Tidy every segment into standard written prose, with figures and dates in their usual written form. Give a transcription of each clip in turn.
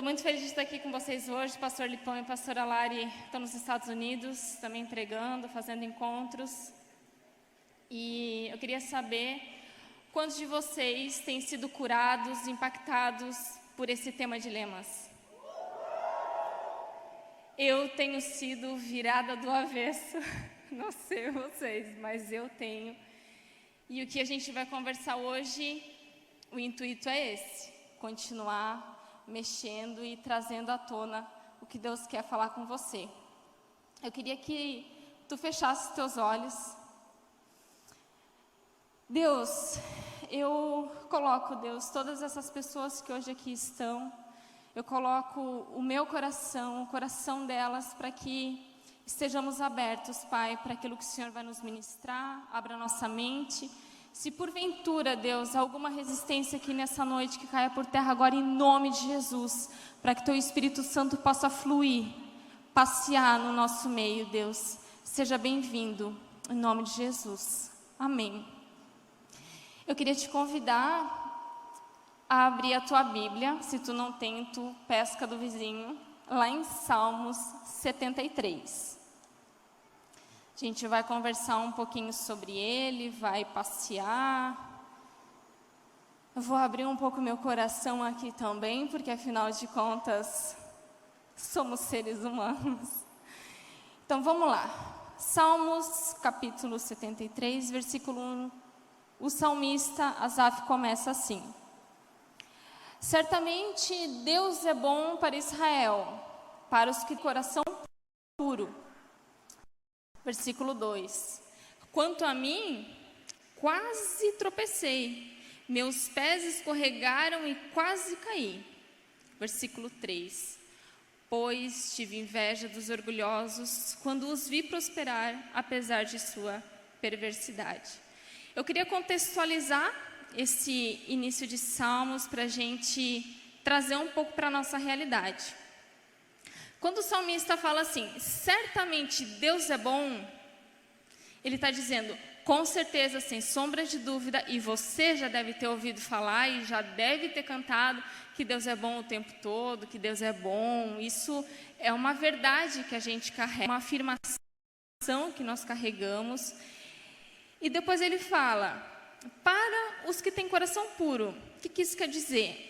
Estou muito feliz de estar aqui com vocês hoje. Pastor Lipão e pastora Lari estão nos Estados Unidos, também pregando, fazendo encontros. E eu queria saber quantos de vocês têm sido curados, impactados por esse tema de lemas. Eu tenho sido virada do avesso, não sei vocês, mas eu tenho. E o que a gente vai conversar hoje, o intuito é esse, continuar mexendo e trazendo à tona o que Deus quer falar com você. Eu queria que tu fechasses os teus olhos. Deus, eu coloco, Deus, todas essas pessoas que hoje aqui estão, eu coloco o meu coração, o coração delas, para que estejamos abertos, Pai, para aquilo que o Senhor vai nos ministrar, abra nossa mente. Se porventura, Deus, alguma resistência aqui nessa noite, que caia por terra agora em nome de Jesus, para que Teu Espírito Santo possa fluir, passear no nosso meio, Deus. Seja bem-vindo, em nome de Jesus. Amém. Eu queria te convidar a abrir a tua Bíblia, se tu não tem, tu pesca do vizinho, lá em Salmos 73. A gente vai conversar um pouquinho sobre ele, vai passear. Eu vou abrir um pouco meu coração aqui também, porque afinal de contas, somos seres humanos. Então vamos lá. Salmos capítulo 73, versículo 1. O salmista Asaf começa assim: certamente Deus é bom para Israel, para os que têm coração puro. Versículo 2: quanto a mim, quase tropecei, meus pés escorregaram e quase caí. Versículo 3: pois tive inveja dos orgulhosos, quando os vi prosperar, apesar de sua perversidade. Eu queria contextualizar esse início de Salmos para a gente trazer um pouco para a nossa realidade. Quando o salmista fala assim, certamente Deus é bom, ele está dizendo, com certeza, sem sombra de dúvida, e você já deve ter ouvido falar e já deve ter cantado que Deus é bom o tempo todo, que Deus é bom. Isso é uma verdade que a gente carrega, uma afirmação que nós carregamos. E depois ele fala, para os que têm coração puro. O que isso quer dizer?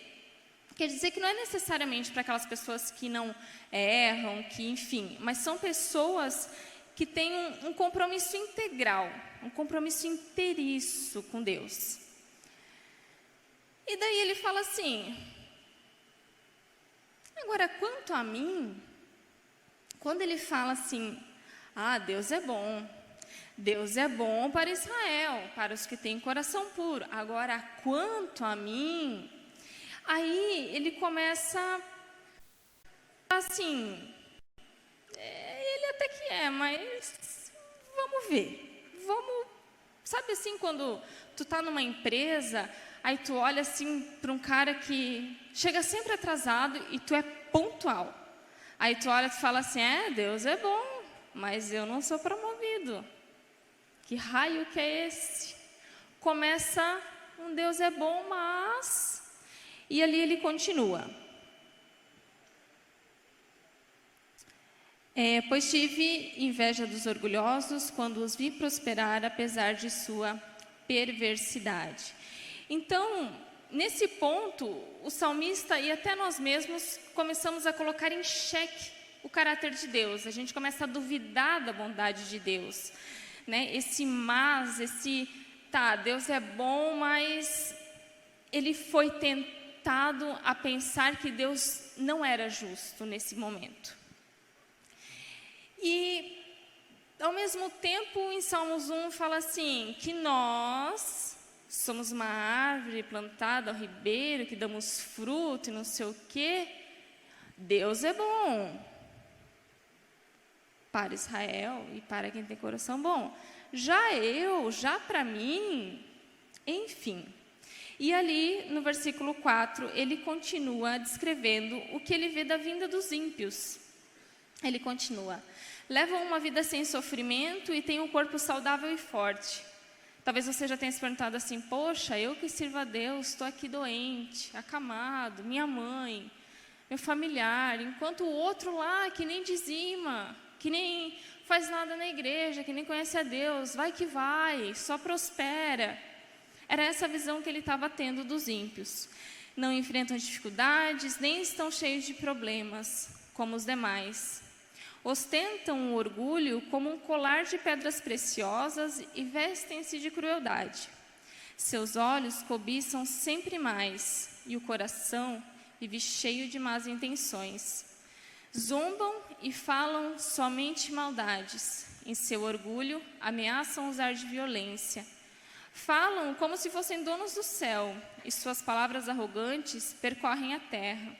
Quer dizer que não é necessariamente para aquelas pessoas que não erram, que enfim, mas são pessoas que têm um compromisso integral, um compromisso inteiriço com Deus. E daí ele fala assim, agora quanto a mim, quando ele fala assim, Deus é bom para Israel, para os que têm coração puro, agora quanto a mim, aí ele começa assim, ele até que é, mas vamos ver, sabe assim, quando tu tá numa empresa, aí tu olha assim para um cara que chega sempre atrasado e tu é pontual, aí tu olha e fala assim, Deus é bom, mas eu não sou promovido, que raio que é esse? Começa um Deus é bom, mas... E ali ele continua. Pois tive inveja dos orgulhosos quando os vi prosperar, apesar de sua perversidade. Então, nesse ponto, o salmista e até nós mesmos começamos a colocar em xeque o caráter de Deus. A gente começa a duvidar da bondade de Deus, né? Deus é bom, mas ele foi tentado a pensar que Deus não era justo nesse momento. E, ao mesmo tempo, em Salmos 1 fala assim, que nós somos uma árvore plantada ao ribeiro, que damos fruto e não sei o quê. Deus é bom para Israel e para quem tem coração bom. Já para mim, enfim. E ali, no versículo 4, ele continua descrevendo o que ele vê da vinda dos ímpios. Ele continua, levam uma vida sem sofrimento e têm um corpo saudável e forte. Talvez você já tenha se perguntado assim, poxa, eu que sirvo a Deus, estou aqui doente, acamado, minha mãe, meu familiar, enquanto o outro lá que nem dizima, que nem faz nada na igreja, que nem conhece a Deus, vai, só prospera. Era essa visão que ele estava tendo dos ímpios. Não enfrentam dificuldades, nem estão cheios de problemas, como os demais. Ostentam o orgulho como um colar de pedras preciosas e vestem-se de crueldade. Seus olhos cobiçam sempre mais, e o coração vive cheio de más intenções. Zombam e falam somente maldades. Em seu orgulho, ameaçam usar de violência. Falam como se fossem donos do céu, e suas palavras arrogantes percorrem a terra.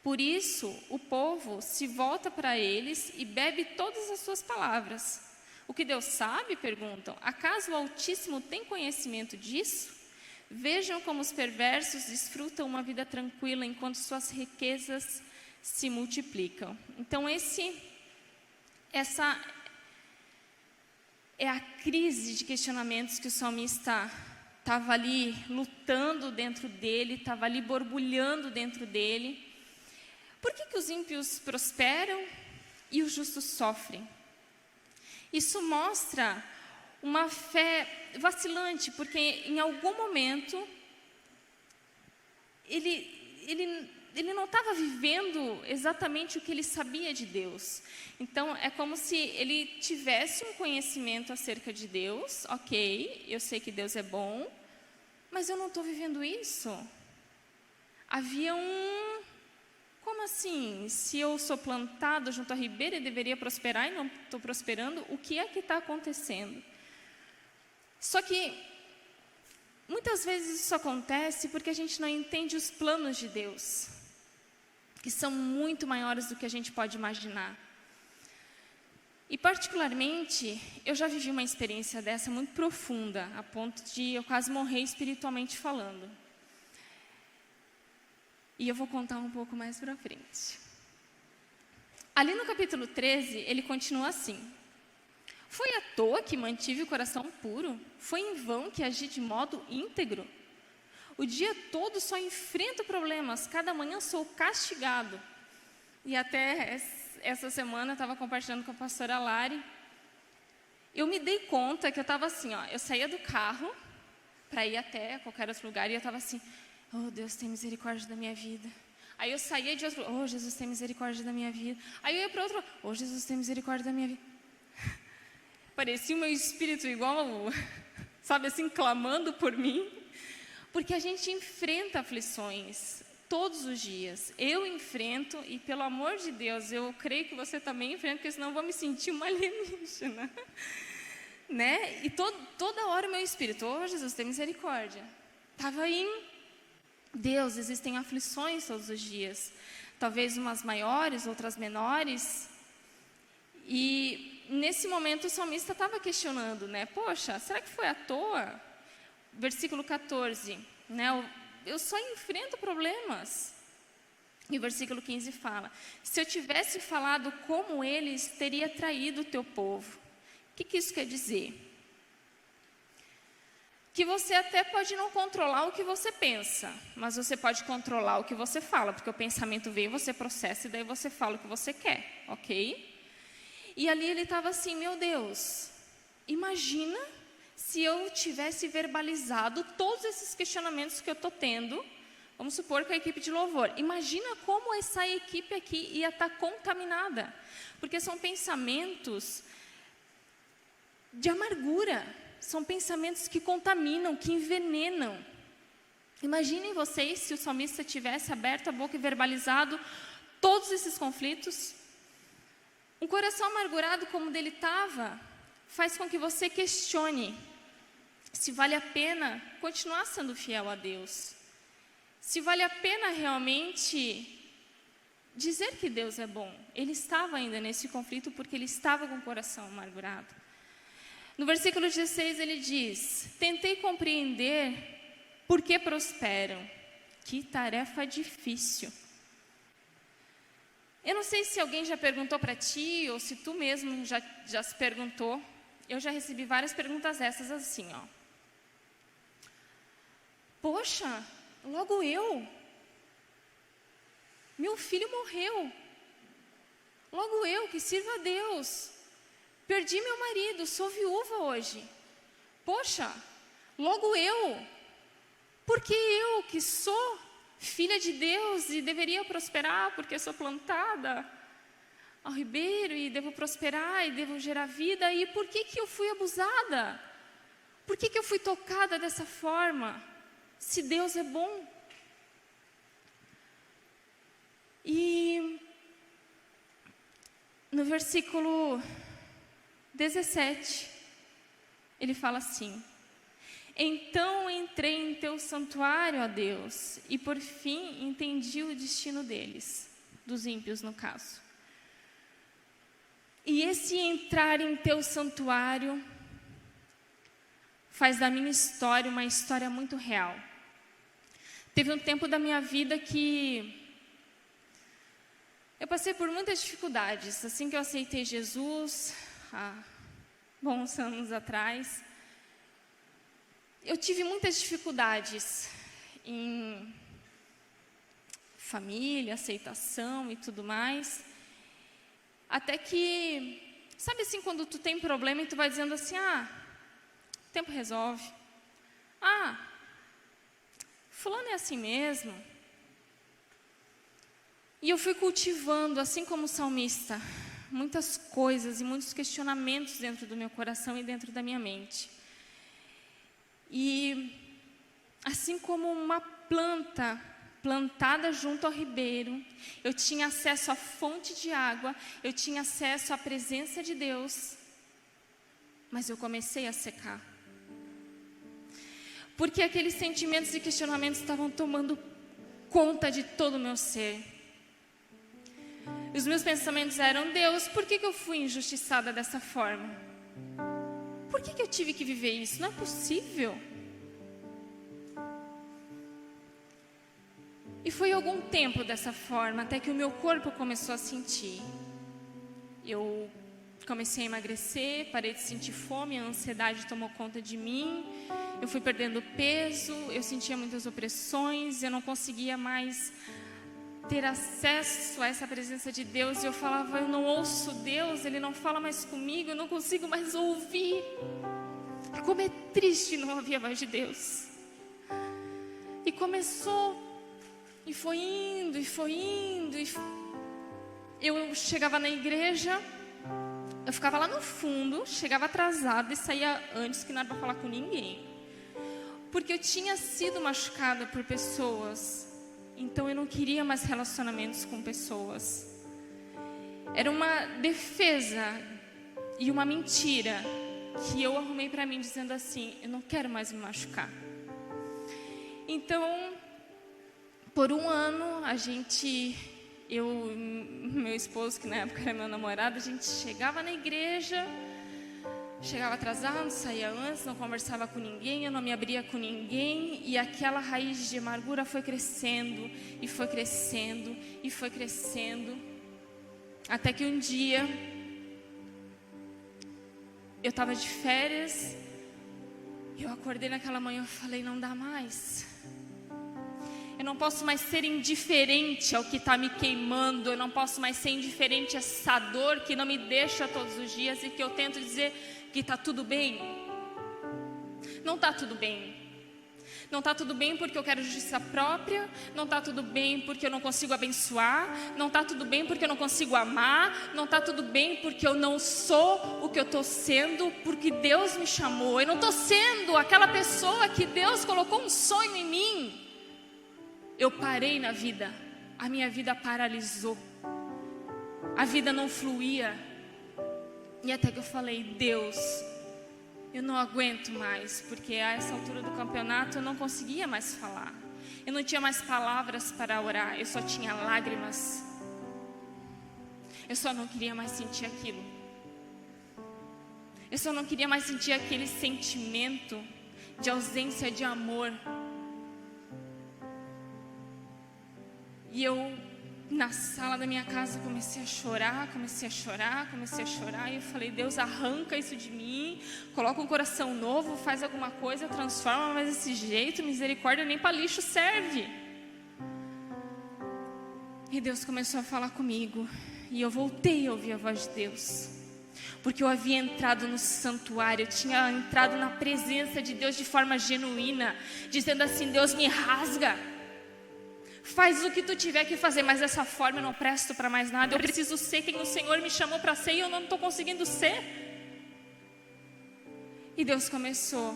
Por isso, o povo se volta para eles e bebe todas as suas palavras. O que Deus sabe? Perguntam. Acaso o Altíssimo tem conhecimento disso? Vejam como os perversos desfrutam uma vida tranquila enquanto suas riquezas se multiplicam. Então, essa é a crise de questionamentos que o salmista estava ali lutando dentro dele, estava ali borbulhando dentro dele. Por que os ímpios prosperam e os justos sofrem? Isso mostra uma fé vacilante, porque em algum momento ele não estava vivendo exatamente o que ele sabia de Deus. Então, é como se ele tivesse um conhecimento acerca de Deus. Ok, eu sei que Deus é bom, mas eu não estou vivendo isso. Havia como assim? Se eu sou plantado junto à ribeira e deveria prosperar e não estou prosperando, o que é que está acontecendo? Só que muitas vezes isso acontece porque a gente não entende os planos de Deus, que são muito maiores do que a gente pode imaginar. E particularmente, eu já vivi uma experiência dessa muito profunda, a ponto de eu quase morrer espiritualmente falando. E eu vou contar um pouco mais para frente. Ali no capítulo 13, ele continua assim: foi à toa que mantive o coração puro? Foi em vão que agi de modo íntegro? O dia todo só enfrento problemas, cada manhã sou castigado. E até essa semana eu estava compartilhando com a pastora Lari. Eu me dei conta que eu estava assim, eu saía do carro para ir até qualquer outro lugar e eu estava assim: oh, Deus, tem misericórdia da minha vida. Aí eu saía de outro, oh, Jesus, tem misericórdia da minha vida. Aí eu ia para outro, oh, Jesus, tem misericórdia da minha vida. Parecia o meu espírito igual, sabe assim, clamando por mim. Porque a gente enfrenta aflições todos os dias. Eu enfrento e, pelo amor de Deus, eu creio que você também enfrenta, porque senão eu vou me sentir uma alienígena. Né? E toda hora o meu espírito, oh, Jesus, tem misericórdia. Estava aí, Deus, existem aflições todos os dias. Talvez umas maiores, outras menores. E nesse momento o salmista estava questionando, né? Poxa, será que foi à toa? Versículo 14, né? Eu só enfrento problemas. E o versículo 15 fala: se eu tivesse falado como eles, teria traído o teu povo. O que isso quer dizer? Que você até pode não controlar o que você pensa, mas você pode controlar o que você fala, porque o pensamento veio, você processa e daí você fala o que você quer, ok? E ali ele estava assim: meu Deus, imagina se eu tivesse verbalizado todos esses questionamentos que eu estou tendo, vamos supor que a equipe de louvor, imagina como essa equipe aqui ia estar contaminada, porque são pensamentos de amargura, são pensamentos que contaminam, que envenenam. Imaginem vocês se o salmista tivesse aberto a boca e verbalizado todos esses conflitos. Um coração amargurado como o dele estava, faz com que você questione se vale a pena continuar sendo fiel a Deus. Se vale a pena realmente dizer que Deus é bom. Ele estava ainda nesse conflito porque ele estava com o coração amargurado. No versículo 16 ele diz: tentei compreender por que prosperam. Que tarefa difícil. Eu não sei se alguém já perguntou para ti, ou se tu mesmo já se perguntou. Eu já recebi várias perguntas dessas assim, Poxa, logo eu. Meu filho morreu. Logo eu, que sirvo a Deus. Perdi meu marido, sou viúva hoje. Poxa, logo eu. Porque eu, que sou filha de Deus e deveria prosperar, porque sou plantada ao ribeiro e devo prosperar e devo gerar vida. E por que eu fui abusada? Por que eu fui tocada dessa forma? Se Deus é bom. E no versículo 17, ele fala assim: então entrei em teu santuário, ó Deus, e por fim entendi o destino deles, dos ímpios no caso. E esse entrar em teu santuário faz da minha história uma história muito real. Teve um tempo da minha vida que eu passei por muitas dificuldades. Assim que eu aceitei Jesus, há bons anos atrás, eu tive muitas dificuldades em família, aceitação e tudo mais. Até que, sabe assim, quando tu tem problema e tu vai dizendo assim, o tempo resolve. Fulano é assim mesmo. E eu fui cultivando, assim como o salmista, muitas coisas e muitos questionamentos dentro do meu coração e dentro da minha mente. E assim como uma planta plantada junto ao ribeiro, eu tinha acesso à fonte de água, eu tinha acesso à presença de Deus, mas eu comecei a secar. Porque aqueles sentimentos e questionamentos estavam tomando conta de todo o meu ser. Os meus pensamentos eram: Deus, por que eu fui injustiçada dessa forma? Por que eu tive que viver isso? Não é possível. E foi algum tempo dessa forma, até que o meu corpo começou a sentir. Eu comecei a emagrecer, parei de sentir fome, a ansiedade tomou conta de mim. Eu fui perdendo peso, eu sentia muitas opressões, eu não conseguia mais ter acesso a essa presença de Deus. E eu falava: eu não ouço Deus, Ele não fala mais comigo, eu não consigo mais ouvir. Como é triste não ouvir a voz de Deus. E começou, e foi indo, e foi indo. Eu chegava na igreja, eu ficava lá no fundo, chegava atrasada e saía antes que nada para falar com ninguém. Porque eu tinha sido machucada por pessoas, então eu não queria mais relacionamentos com pessoas. Era uma defesa e uma mentira que eu arrumei para mim, dizendo assim: eu não quero mais me machucar. Então, por um ano, eu e meu esposo, que na época era meu namorado, a gente chegava na igreja, chegava atrasado, saía antes, não conversava com ninguém, eu não me abria com ninguém, e aquela raiz de amargura foi crescendo, e foi crescendo, e foi crescendo, até que um dia, eu estava de férias, eu acordei naquela manhã e falei: não dá mais. Eu não posso mais ser indiferente ao que está me queimando. Eu não posso mais ser indiferente a essa dor que não me deixa todos os dias e que eu tento dizer que está tudo bem. Não está tudo bem. Não está tudo bem porque eu quero justiça própria. Não está tudo bem porque eu não consigo abençoar. Não está tudo bem porque eu não consigo amar. Não está tudo bem porque eu não sou o que eu estou sendo, porque Deus me chamou. Eu não estou sendo aquela pessoa que Deus colocou um sonho em mim. Eu parei na vida, a minha vida paralisou, a vida não fluía. E até que eu falei: Deus, eu não aguento mais, porque a essa altura do campeonato eu não conseguia mais falar. Eu não tinha mais palavras para orar, eu só tinha lágrimas. Eu só não queria mais sentir aquilo. Eu só não queria mais sentir aquele sentimento de ausência de amor. E eu, na sala da minha casa, comecei a chorar. E eu falei: Deus, arranca isso de mim, coloca um coração novo, faz alguma coisa, transforma. Mas desse jeito, misericórdia, nem para lixo serve. E Deus começou a falar comigo. E eu voltei a ouvir a voz de Deus. Porque eu havia entrado no santuário, eu tinha entrado na presença de Deus de forma genuína, dizendo assim: Deus, me rasga, faz o que tu tiver que fazer, mas dessa forma eu não presto para mais nada. Eu preciso ser quem o Senhor me chamou para ser e eu não estou conseguindo ser. E Deus começou: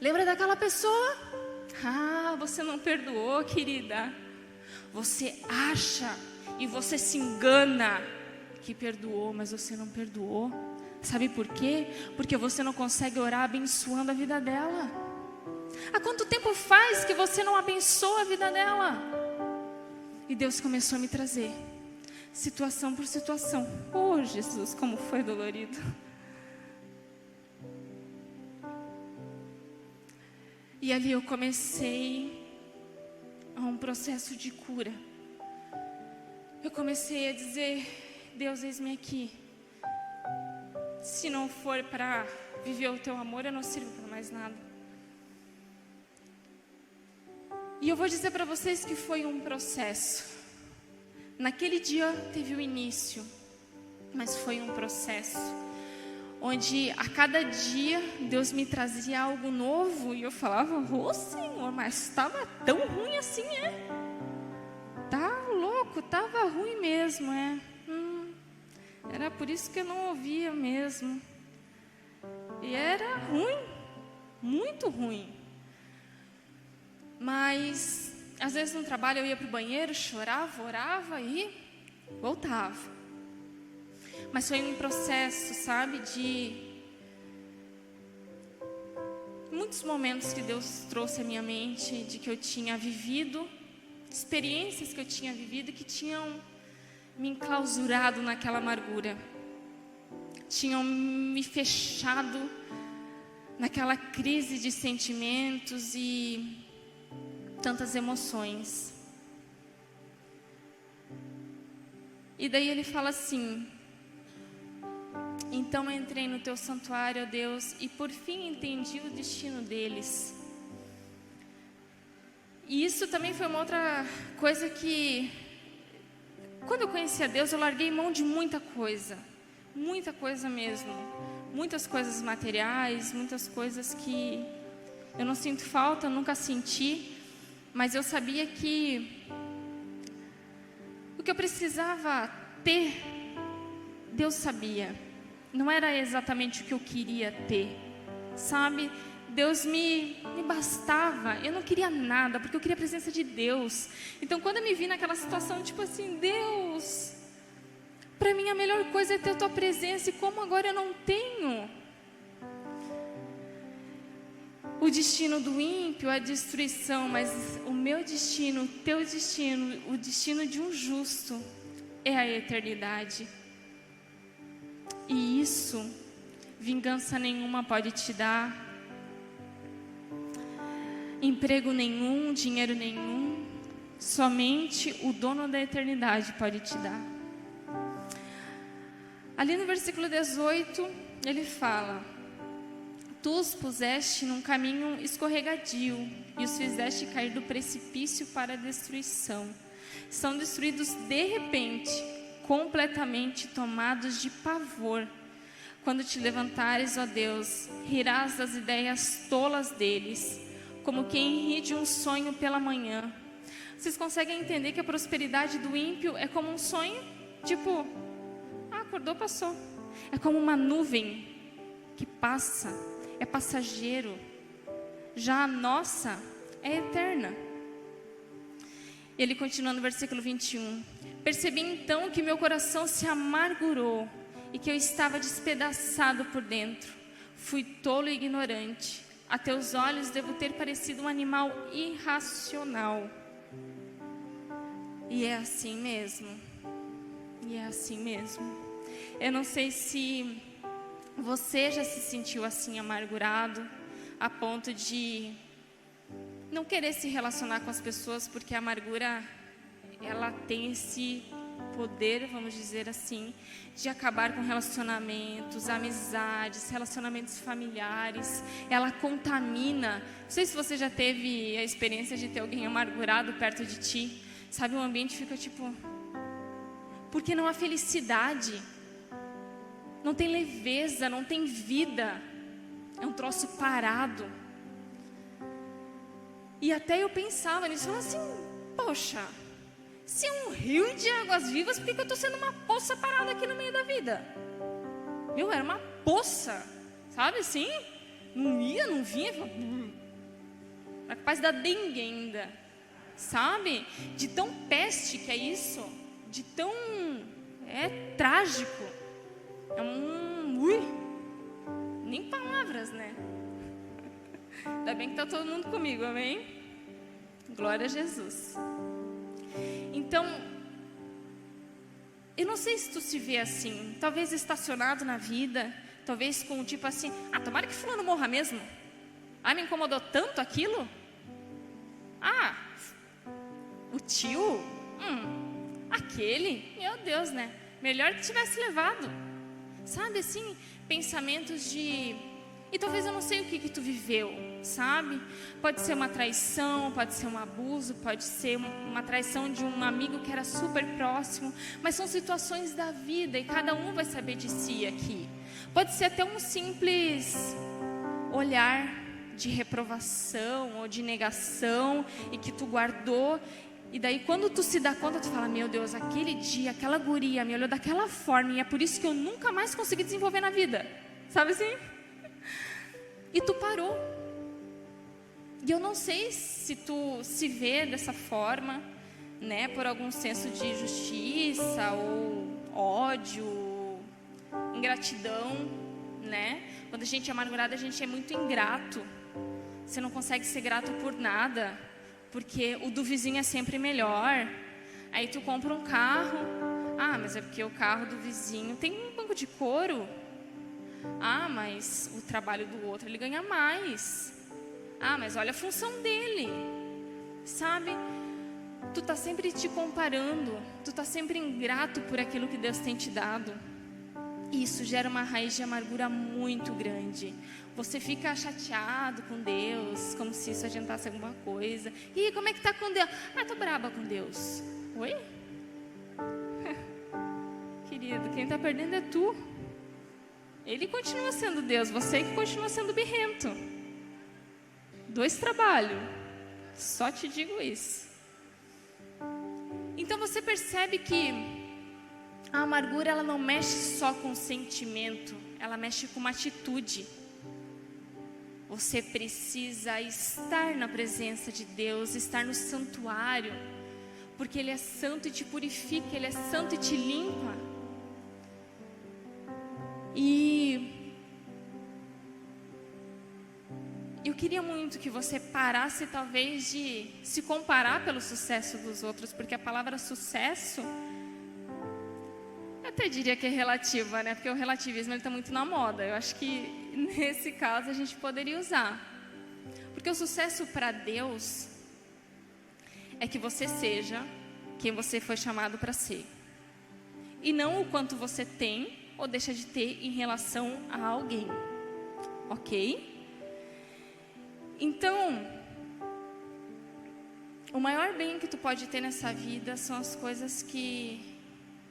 lembra daquela pessoa? Ah, você não perdoou, querida. Você acha e você se engana que perdoou, mas você não perdoou. Sabe por quê? Porque você não consegue orar abençoando a vida dela. Há quanto tempo faz que você não abençoa a vida dela? E Deus começou a me trazer situação por situação. Oh, Jesus, como foi dolorido. E ali eu comecei a um processo de cura. Eu comecei a dizer: Deus, eis-me aqui. Se não for para viver o teu amor, eu não sirvo para mais nada. E eu vou dizer para vocês que foi um processo. Naquele dia teve o início, mas foi um processo onde a cada dia Deus me trazia algo novo e eu falava: ô Senhor, mas estava tão ruim assim, é? Tá louco, estava ruim mesmo, é? Era por isso que eu não ouvia mesmo. E era ruim, muito ruim. Mas às vezes no trabalho eu ia para o banheiro, chorava, orava e voltava. Mas foi um processo, sabe, de muitos momentos que Deus trouxe à minha mente, de que eu tinha vivido, experiências que eu tinha vivido que tinham me enclausurado naquela amargura, tinham me fechado naquela crise de sentimentos e tantas emoções. E daí ele fala assim: então eu entrei no teu santuário, ó Deus, e por fim entendi o destino deles. E isso também foi uma outra coisa que, quando eu conheci a Deus, eu larguei mão de muita coisa mesmo. Muitas coisas materiais, muitas coisas que eu não sinto falta, nunca senti, mas eu sabia que o que eu precisava ter, Deus sabia. Não era exatamente o que eu queria ter, sabe? Deus me bastava, eu não queria nada, porque eu queria a presença de Deus. Então quando eu me vi naquela situação, tipo assim: Deus, para mim a melhor coisa é ter a tua presença, e como agora eu não tenho? O destino do ímpio é a destruição, mas o meu destino, o teu destino, o destino de um justo é a eternidade. E isso, vingança nenhuma pode te dar, emprego nenhum, dinheiro nenhum, somente o dono da eternidade pode te dar. Ali no versículo 18, ele fala: tu os puseste num caminho escorregadio e os fizeste cair do precipício para a destruição. São destruídos de repente, completamente tomados de pavor. Quando te levantares, ó Deus, rirás das ideias tolas deles, como quem ri de um sonho pela manhã. Vocês conseguem entender que a prosperidade do ímpio é como um sonho? Tipo, acordou, passou. É como uma nuvem que passa, é passageiro. Já a nossa é eterna. Ele continua no versículo 21. Percebi então que meu coração se amargurou e que eu estava despedaçado por dentro. Fui tolo e ignorante. A teus olhos devo ter parecido um animal irracional. E é assim mesmo. E é assim mesmo. Eu não sei se você já se sentiu assim amargurado, a ponto de não querer se relacionar com as pessoas, porque a amargura, ela tem esse poder, vamos dizer assim, de acabar com relacionamentos, amizades, relacionamentos familiares. Ela contamina. Não sei se você já teve a experiência de ter alguém amargurado perto de ti. Sabe, o ambiente fica tipo... Porque não há felicidade, não tem leveza, não tem vida. É um troço parado. E até eu pensava nisso, falava assim, poxa, se é um rio de águas vivas, por que eu estou sendo uma poça parada aqui no meio da vida? Meu, era uma poça, sabe assim? Não ia, não vinha, era capaz da dengue ainda, sabe? De tão peste que é isso, de tão trágico. É nem palavras, né? Ainda bem que está todo mundo comigo, amém? Glória a Jesus. Então, eu não sei se tu se vê assim, talvez estacionado na vida, talvez com tipo assim, tomara que fulano morra mesmo. Me incomodou tanto aquilo. O tio, aquele, meu Deus, né? Melhor que tivesse levado. Sabe assim, pensamentos de... E talvez eu não sei o que tu viveu, sabe? Pode ser uma traição, pode ser um abuso, pode ser uma traição de um amigo que era super próximo. Mas são situações da vida e cada um vai saber de si aqui. Pode ser até um simples olhar de reprovação ou de negação e que tu guardou. E daí quando tu se dá conta, tu fala, meu Deus, aquele dia, aquela guria me olhou daquela forma e é por isso que eu nunca mais consegui desenvolver na vida. Sabe assim? E tu parou. E eu não sei se tu se vê dessa forma, né? Por algum senso de justiça ou ódio, ingratidão, né? Quando a gente é amargurado, a gente é muito ingrato. Você não consegue ser grato por nada, porque o do vizinho é sempre melhor. Aí tu compra um carro. Mas é porque o carro do vizinho tem um banco de couro. Mas o trabalho do outro ele ganha mais. Mas olha a função dele. Sabe? Tu tá sempre te comparando. Tu tá sempre ingrato por aquilo que Deus tem te dado. E isso gera uma raiz de amargura muito grande. Você fica chateado com Deus, como se isso adiantasse alguma coisa. E como é que tá com Deus? Tô braba com Deus. Oi? Querido, quem tá perdendo é tu. Ele continua sendo Deus, você que continua sendo birrento. 2 trabalhos. Só te digo isso. Então você percebe que a amargura ela não mexe só com o sentimento, ela mexe com uma atitude. Você precisa estar na presença de Deus, estar no santuário, porque Ele é santo e te purifica, Ele é santo e te limpa. E eu queria muito que você parasse talvez de se comparar pelo sucesso dos outros, porque a palavra sucesso, eu até diria que é relativa, né? Porque o relativismo está muito na moda. Eu acho que nesse caso a gente poderia usar. Porque o sucesso para Deus é que você seja quem você foi chamado para ser. E não o quanto você tem ou deixa de ter em relação a alguém. Ok? Então, o maior bem que tu pode ter nessa vida são as coisas que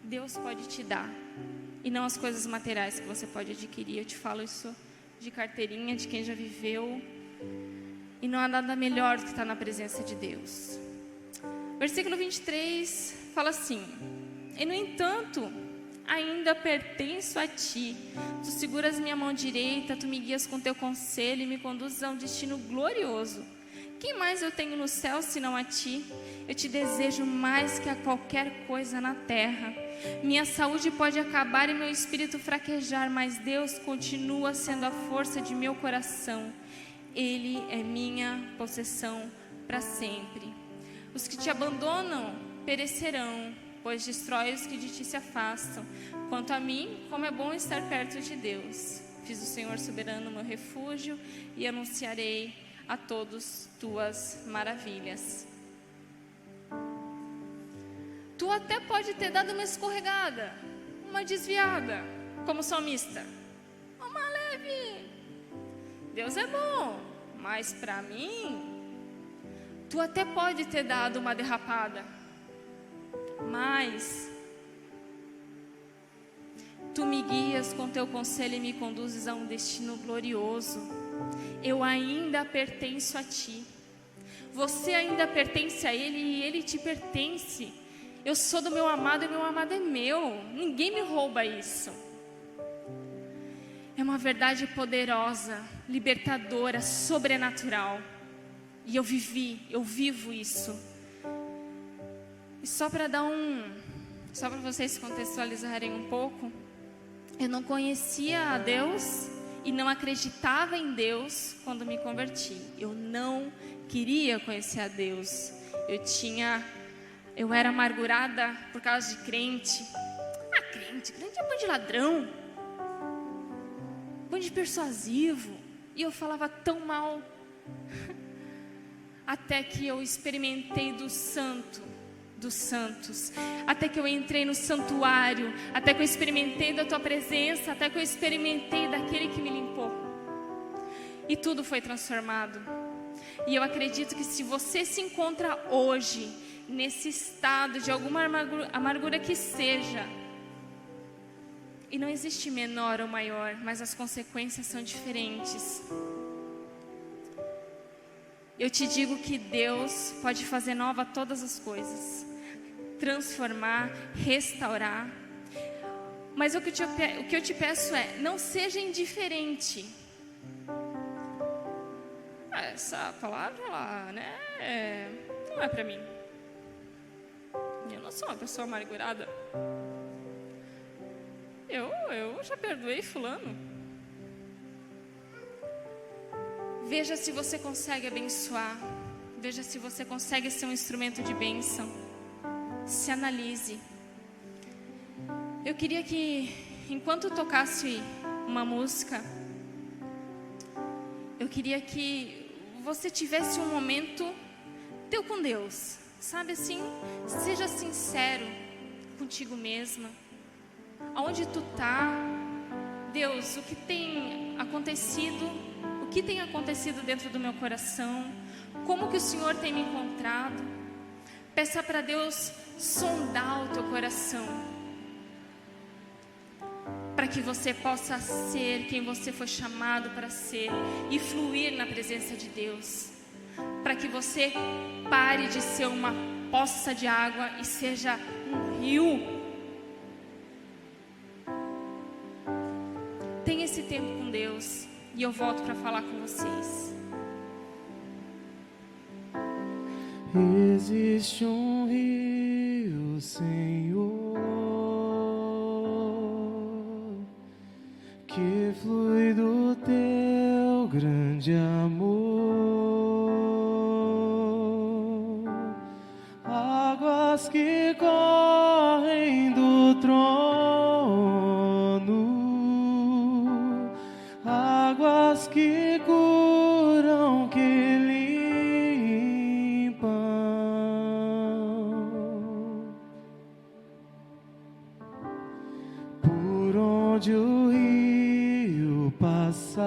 Deus pode te dar. E não as coisas materiais que você pode adquirir. Eu te falo isso de carteirinha, de quem já viveu. E não há nada melhor do que estar na presença de Deus. Versículo 23 fala assim: E no entanto, ainda pertenço a ti. Tu seguras minha mão direita, tu me guias com teu conselho e me conduzes a um destino glorioso. Quem mais eu tenho no céu senão a ti? Eu te desejo mais que a qualquer coisa na terra. Minha saúde pode acabar e meu espírito fraquejar, mas Deus continua sendo a força de meu coração. Ele é minha possessão para sempre. Os que te abandonam perecerão, pois destrói os que de ti se afastam. Quanto a mim, como é bom estar perto de Deus. Fiz o Senhor soberano meu refúgio e anunciarei a todos tuas maravilhas. Tu até pode ter dado uma escorregada, uma desviada, como salmista. Uma leve. Deus é bom, mas para mim, tu até pode ter dado uma derrapada. Mas tu me guias com teu conselho e me conduzes a um destino glorioso. Eu ainda pertenço a ti. Você ainda pertence a Ele e Ele te pertence. Eu sou do meu amado e meu amado é meu. Ninguém me rouba isso. É uma verdade poderosa, libertadora, sobrenatural. E eu vivo isso. E só para vocês se contextualizarem um pouco, eu não conhecia a Deus e não acreditava em Deus quando me converti. Eu não queria conhecer a Deus. Eu era amargurada por causa de crente. Crente é bando de ladrão, bando de persuasivo. E eu falava tão mal. Até que eu experimentei dos santos, até que eu entrei no santuário, até que eu experimentei da tua presença, até que eu experimentei daquele que me limpou. E tudo foi transformado. E eu acredito que se você se encontra hoje nesse estado de alguma amargura que seja, e não existe menor ou maior, mas as consequências são diferentes. Eu te digo que Deus pode fazer nova todas as coisas, transformar, restaurar. Mas o que eu te peço é, não seja indiferente. Essa palavra, não é para mim. Eu não sou uma pessoa amargurada. Eu já perdoei fulano. Veja se você consegue abençoar. Veja se você consegue ser um instrumento de bênção. Se analise. Eu queria que, enquanto tocasse uma música, eu queria que você tivesse um momento teu com Deus. Sabe assim? Seja sincero contigo mesma. Aonde tu tá? Deus, o que tem acontecido dentro do meu coração? Como que o Senhor tem me encontrado? Peça para Deus sondar o teu coração, para que você possa ser quem você foi chamado para ser e fluir na presença de Deus, para que você pare de ser uma poça de água e seja um rio. Tenha esse tempo com Deus. E eu volto para falar com vocês. Existe um rio, Senhor, que flui do teu grande amor. Águas que correm do trono, águas que curam, que limpam. Por onde o rio passar,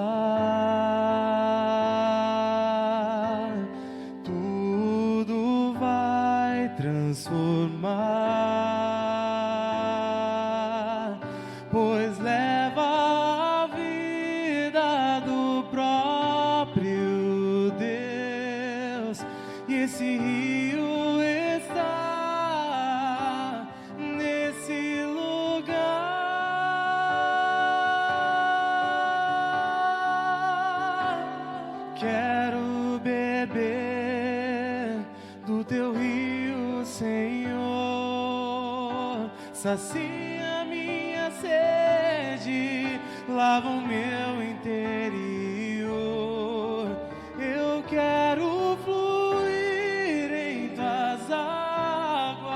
tudo vai transformar, pois leva a vida do próprio Deus, e esse rio está nesse lugar. Quero beber do teu rio, Senhor. Sacia minha sede, lava o meu interior. Eu quero fluir em tuas águas.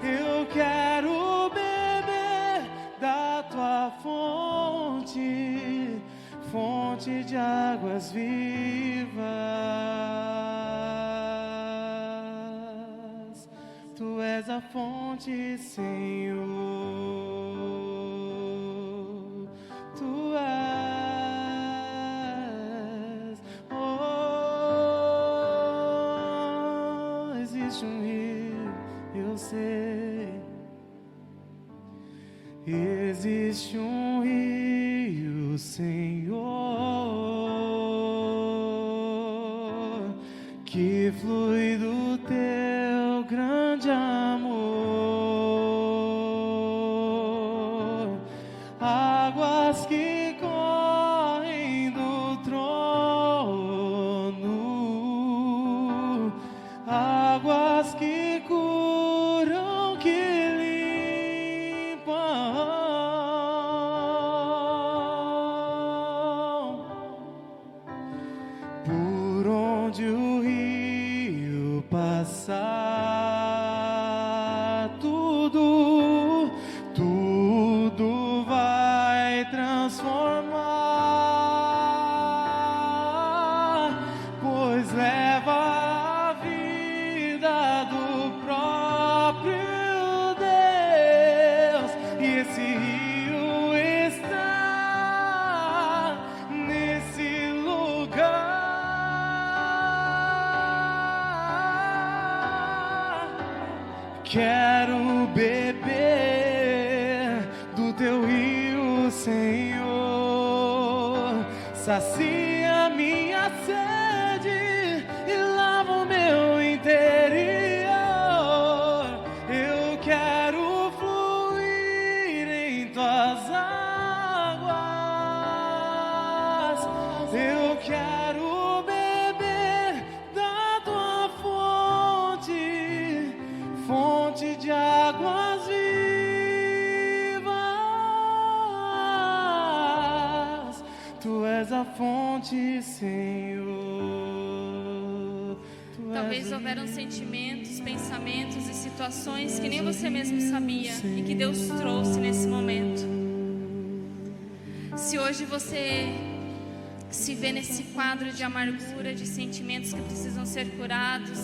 Eu quero beber da tua fonte, fonte de águas vivas. Tu és a fonte, Senhor. Tu és. Oh, existe um rio. sei. Existe um rio, Senhor, que flui do teu grande amor, águas que correm do trono, águas que curam, que limpam. Por onde o rio passar, tudo vai transformar, pois leva a vida do próprio Deus, e esse rio está nesse lugar. Quero beber do teu rio, Senhor. Sacia minha sede e lava o meu interior. Eu quero fluir em tuas águas. Eu quero beber da tua fonte, fonte de águas vivas. Tu és a fonte, Senhor. Talvez houveram sentimentos, pensamentos e situações que nem você mesmo sabia e que Deus trouxe nesse momento. Se hoje você se vê nesse quadro de amargura, de sentimentos que precisam ser curados,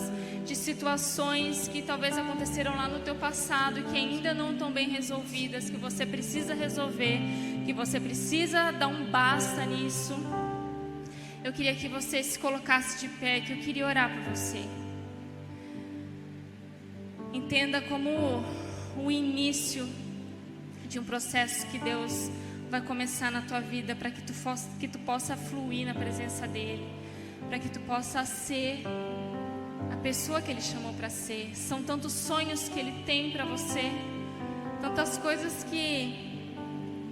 de situações que talvez aconteceram lá no teu passado e que ainda não estão bem resolvidas, que você precisa resolver, que você precisa dar um basta nisso, eu queria que você se colocasse de pé, que eu queria orar por você. Entenda como o início de um processo que Deus vai começar na tua vida, para que tu possa fluir na presença dEle, para que tu possa ser a pessoa que Ele chamou para ser. São tantos sonhos que Ele tem para você, tantas coisas que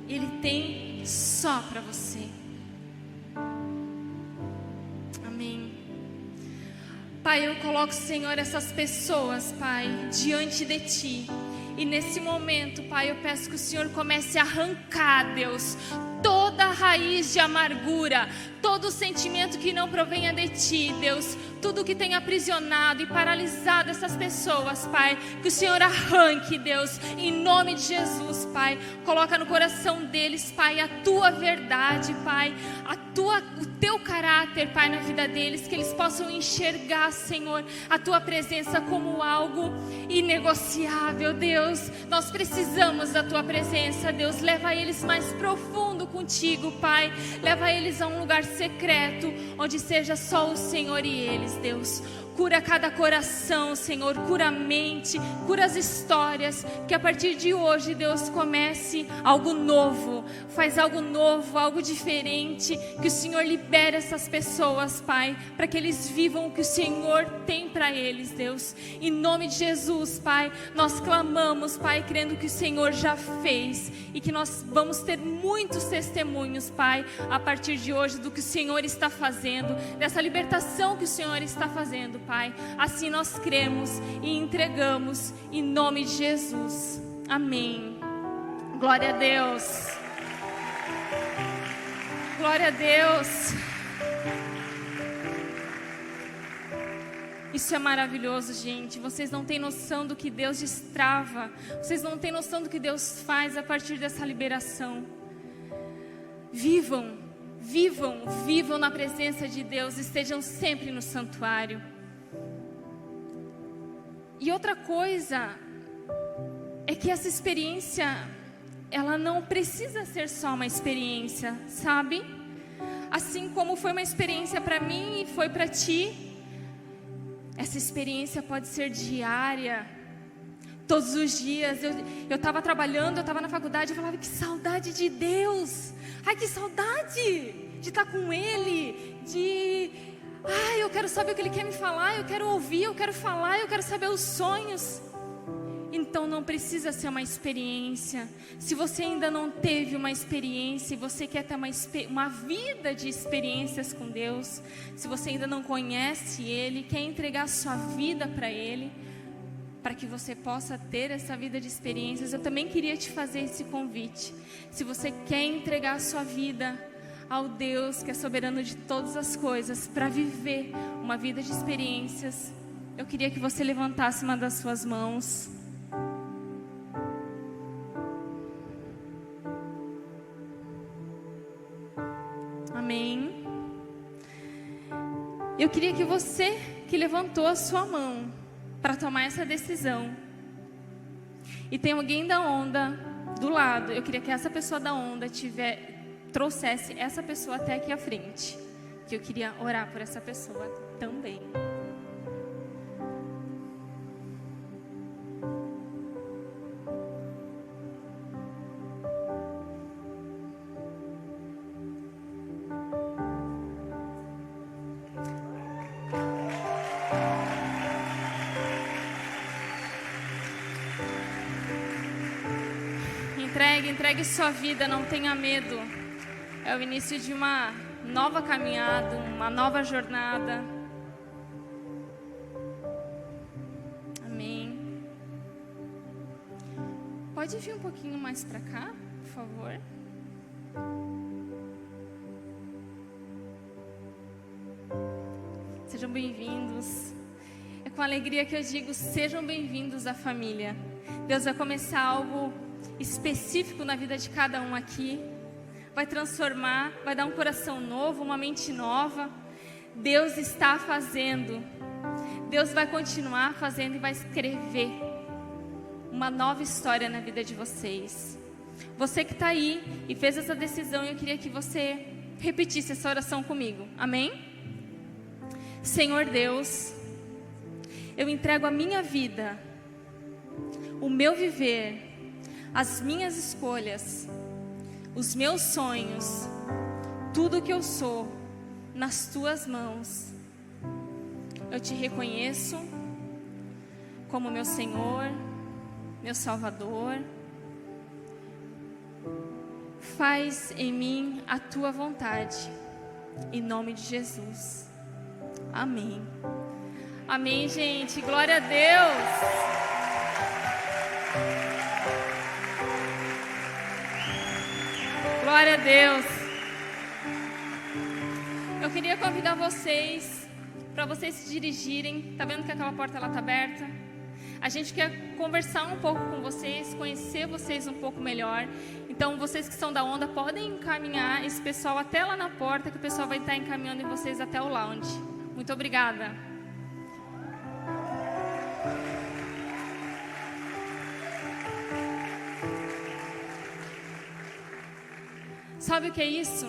Ele tem só para você. Amém. Pai, eu coloco, Senhor, essas pessoas, Pai, diante de Ti. E nesse momento, Pai, eu peço que o Senhor comece a arrancar, Deus, toda a raiz de amargura, todo sentimento que não provenha de Ti, Deus, tudo que tem aprisionado e paralisado essas pessoas, Pai, que o Senhor arranque, Deus, em nome de Jesus, Pai. Coloca no coração deles, Pai, a Tua verdade, Pai, o Teu caráter, Pai, na vida deles, que eles possam enxergar, Senhor, a Tua presença como algo inegociável, Deus. Nós precisamos da Tua presença, Deus. Leva eles mais profundo contigo, Pai. Leva eles a um lugar secreto, onde seja só o Senhor e eles, Deus. Cura cada coração, Senhor, cura a mente, cura as histórias, que a partir de hoje, Deus, comece algo novo, faz algo novo, algo diferente, que o Senhor libere essas pessoas, Pai, para que eles vivam o que o Senhor tem para eles, Deus. Em nome de Jesus, Pai, nós clamamos, Pai, crendo que o Senhor já fez e que nós vamos ter muitos testemunhos, Pai, a partir de hoje do que o Senhor está fazendo, dessa libertação que o Senhor está fazendo, Pai. Assim nós cremos e entregamos em nome de Jesus. Amém. Glória a Deus. Glória a Deus. Isso é maravilhoso, gente. Vocês não têm noção do que Deus destrava. Vocês não têm noção do que Deus faz a partir dessa liberação. Vivam, vivam, vivam na presença de Deus. Estejam sempre no santuário. E outra coisa é que essa experiência, ela não precisa ser só uma experiência, sabe? Assim como foi uma experiência para mim e foi para ti, essa experiência pode ser diária, Todos os dias eu estava trabalhando, eu estava na faculdade, eu falava, que saudade de Deus. Ai, que saudade de estar com Ele, eu quero saber o que Ele quer me falar, eu quero ouvir, eu quero falar, eu quero saber os sonhos. Então não precisa ser uma experiência. Se você ainda não teve uma experiência e você quer ter uma vida de experiências com Deus, se você ainda não conhece Ele, quer entregar sua vida para Ele, para que você possa ter essa vida de experiências, eu também queria te fazer esse convite. Se você quer entregar a sua vida ao Deus que é soberano de todas as coisas, para viver uma vida de experiências, eu queria que você levantasse uma das suas mãos. Amém. Eu queria que você que levantou a sua mão para tomar essa decisão, e tem alguém da onda do lado, eu queria que essa pessoa da onda trouxesse essa pessoa até aqui à frente, que eu queria orar por essa pessoa também. Entregue sua vida, não tenha medo. É o início de uma nova caminhada, uma nova jornada. Amém. Pode vir um pouquinho mais para cá, por favor. Sejam bem-vindos. É com alegria que eu digo, sejam bem-vindos à família. Deus vai começar algo específico na vida de cada um aqui, vai transformar, vai dar um coração novo, uma mente nova. Deus está fazendo, Deus vai continuar fazendo e vai escrever uma nova história na vida de vocês. Você que está aí e fez essa decisão, eu queria que você repetisse essa oração comigo, amém? Senhor Deus, eu entrego a minha vida, o meu viver, as minhas escolhas, os meus sonhos, tudo que eu sou, nas tuas mãos. Eu te reconheço como meu Senhor, meu Salvador. Faz em mim a tua vontade, em nome de Jesus. Amém. Amém, gente. Glória a Deus. Glória a Deus. Eu queria convidar vocês, para vocês se dirigirem. Tá vendo que aquela porta lá tá aberta? A gente quer conversar um pouco com vocês, conhecer vocês um pouco melhor. Então, vocês que são da onda, podem encaminhar esse pessoal até lá na porta, que o pessoal vai estar encaminhando vocês até o lounge. Muito obrigada. Sabe o que é isso?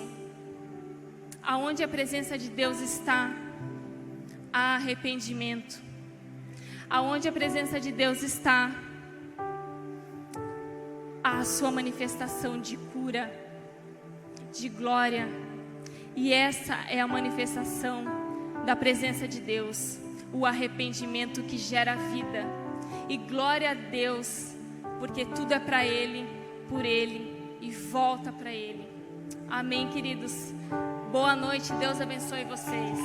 Aonde a presença de Deus está, há arrependimento. Aonde a presença de Deus está, há a sua manifestação de cura, de glória. E essa é a manifestação da presença de Deus, o arrependimento que gera vida. E glória a Deus, porque tudo é para Ele, por Ele e volta para Ele. Amém, queridos. Boa noite, Deus abençoe vocês.